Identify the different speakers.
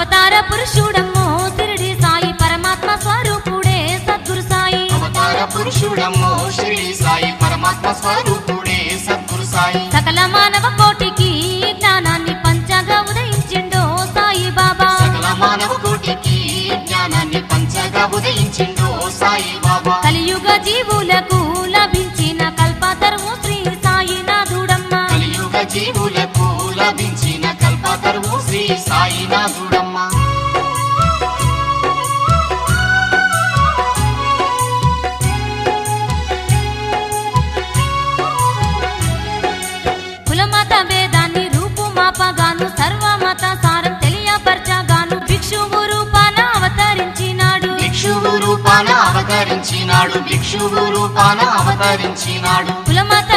Speaker 1: అవతార పురుషుడమ్మో షిరిడి సాయి పరమాత్మ స్వరూపుడే సద్గురు సాయి
Speaker 2: అవతార పురుషుడమ్మో షిరిడి సాయి పరమాత్మ స్వరూపుడే సద్గురు సాయి
Speaker 1: సకల మానవ కోటికి జ్ఞానాన్ని పంచగా ఉదయించిండో సాయి బాబా
Speaker 2: సకల మానవ కోటికి జ్ఞానాన్ని పంచగా ఉదయించిండో సాయి బాబా
Speaker 1: కలియుగ జీవులకు లభించిన కల్పతరువు శ్రీ సాయినాథుడమ్మ
Speaker 2: కలియుగ జీవులకు లభించిన కల్పతరువు శ్రీ సాయినాథుడమ్మ
Speaker 1: కులమత భేదాన్ని రూపుమాపగాను సర్వమత సారం తెలియపరచగాను భిక్షువు రూపాన అవతరించినాడు
Speaker 2: భిక్షువు రూపాన అవతరించినాడు భిక్షువు రూపాన అవతరించినాడు
Speaker 1: కులమత